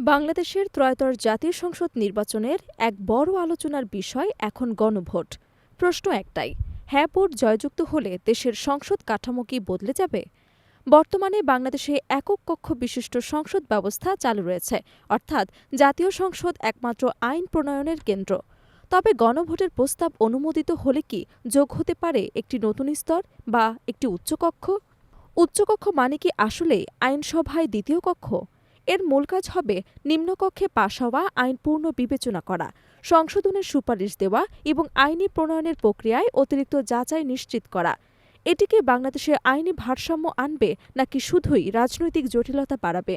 বাংলাদেশের ত্রয়োদশ জাতীয় সংসদ নির্বাচনের এক বড় আলোচনার বিষয় এখন গণভোট। প্রশ্ন একটাই, হ্যাঁ ভোট জয়যুক্ত হলে দেশের সংসদ কাঠামো কি বদলে যাবে? বর্তমানে বাংলাদেশে একক কক্ষ বিশিষ্ট সংসদ ব্যবস্থা চালু রয়েছে, অর্থাৎ জাতীয় সংসদ একমাত্র আইন প্রণয়নের কেন্দ্র। তবে গণভোটের প্রস্তাব অনুমোদিত হলে কি যোগ হতে পারে একটি নতুন স্তর বা একটি উচ্চকক্ষ? উচ্চকক্ষ মানে কি আসলেই আইনসভায় দ্বিতীয় কক্ষ? এর মূল কাজ হবে নিম্নকক্ষে পাশ হওয়া আইন পূর্ণ বিবেচনা করা, সংশোধনের সুপারিশ দেওয়া এবং আইনি প্রণয়নের প্রক্রিয়ায় অতিরিক্ত যাচাই নিশ্চিত করা। এটিকে বাংলাদেশে আইনি ভারসাম্য আনবে নাকি শুধুই রাজনৈতিক জটিলতা বাড়াবে?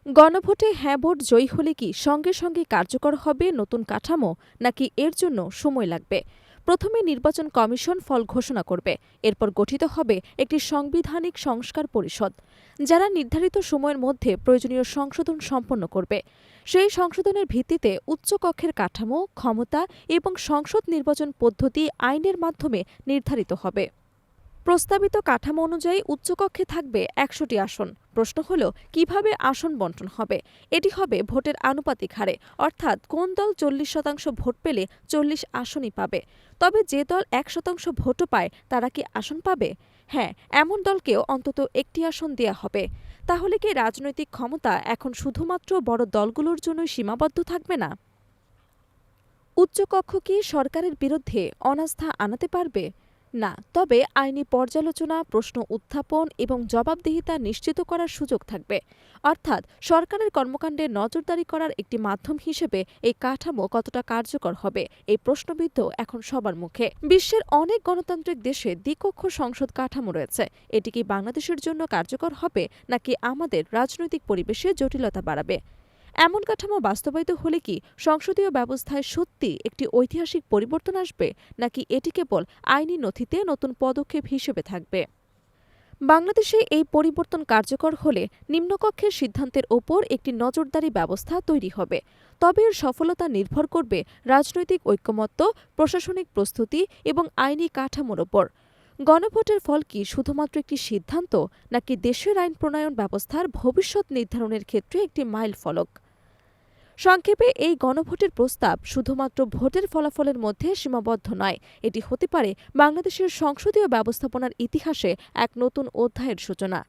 গণভোটে হ্যাঁ ভোট জয়ী হলে কি সঙ্গে সঙ্গে কার্যকর হবে নতুন কাঠামো, নাকি এর জন্য সময় লাগবে? প্রথমে নির্বাচন কমিশন ফল ঘোষণা করবে, এরপর গঠিত হবে একটি সাংবিধানিক সংস্কার পরিষদ, যারা নির্ধারিত সময়ের মধ্যে প্রয়োজনীয় সংশোধন সম্পন্ন করবে। সেই সংশোধনের ভিত্তিতে উচ্চকক্ষের কাঠামো, ক্ষমতা এবং সংসদ নির্বাচন পদ্ধতি আইনের মাধ্যমে নির্ধারিত হবে। প্রস্তাবিত কাঠামো অনুযায়ী উচ্চকক্ষে থাকবে ১০০টি আসন। প্রশ্ন হল, কিভাবে আসন বণ্টন হবে? এটি হবে ভোটের আনুপাতিক হারে, অর্থাৎ কোন দল ৪০% ভোট পেলে ৪০ আসনই পাবে। তবে যে দল ১% ভোটও পায় তারা কি আসন পাবে? হ্যাঁ, এমন দলকেও অন্তত একটি আসন দেয়া হবে। তাহলে কি রাজনৈতিক ক্ষমতা এখন শুধুমাত্র বড় দলগুলোর জন্যই সীমাবদ্ধ থাকবে না? উচ্চকক্ষ কি সরকারের বিরুদ্ধে অনাস্থা আনাতে পারবে? না, তবে আইনি পর্যালোচনা, প্রশ্ন উত্থাপন এবং জবাবদিহিতা নিশ্চিত করার সুযোগ থাকবে। অর্থাৎ সরকারের কর্মকাণ্ডে নজরদারি করার একটি মাধ্যম হিসেবে এই কাঠামো কতটা কার্যকর হবে, এই প্রশ্নবিদ্ধ এখন সবার মুখে। বিশ্বের অনেক গণতান্ত্রিক দেশে দ্বিকক্ষ সংসদ কাঠামো রয়েছে। এটি কি বাংলাদেশের জন্য কার্যকর হবে, নাকি আমাদের রাজনৈতিক পরিবেশে জটিলতা বাড়াবে? এমন কাঠামো বাস্তবায়িত হলে কি সংসদীয় ব্যবস্থায় সত্যি একটি ঐতিহাসিক পরিবর্তন আসবে, নাকি এটি কেবল আইনি নথিতে নতুন পদক্ষেপ হিসেবে থাকবে? বাংলাদেশে এই পরিবর্তন কার্যকর হলে নিম্নকক্ষের সিদ্ধান্তের ওপর একটি নজরদারি ব্যবস্থা তৈরি হবে। তবে এর সফলতা নির্ভর করবে রাজনৈতিক ঐকমত্য, প্রশাসনিক প্রস্তুতি এবং আইনি কাঠামোর ওপর। গণভোটের ফল কি শুধুমাত্র একটি সিদ্ধান্ত, নাকি দেশের আইন প্রণয়ন ব্যবস্থার ভবিষ্যৎ নির্ধারণের ক্ষেত্রে একটি মাইল ফলক? সংক্ষেপে, এই গণভোটের প্রস্তাব শুধুমাত্র ভোটের ফলাফলের মধ্যে সীমাবদ্ধ নয়, এটি হতে পারে বাংলাদেশের সংসদীয় ব্যবস্থাপনার ইতিহাসে এক নতুন অধ্যায়ের সূচনা।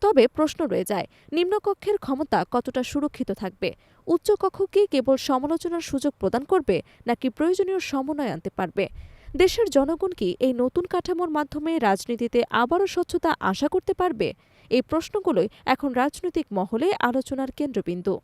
তবে প্রশ্ন রয়ে যায়, নিম্নকক্ষের ক্ষমতা কতটা সুরক্ষিত থাকবে? উচ্চকক্ষ কি কেবল সমালোচনার সুযোগ প্রদান করবে, নাকি প্রয়োজনীয় সমন্বয় আনতে পারবে? দেশের জনগণ কি এই নতুন কাঠামোর মাধ্যমে রাজনীতিতে আবারও স্বচ্ছতা আশা করতে পারবে? এই প্রশ্নগুলোই এখন রাজনৈতিক মহলে আলোচনার কেন্দ্রবিন্দু।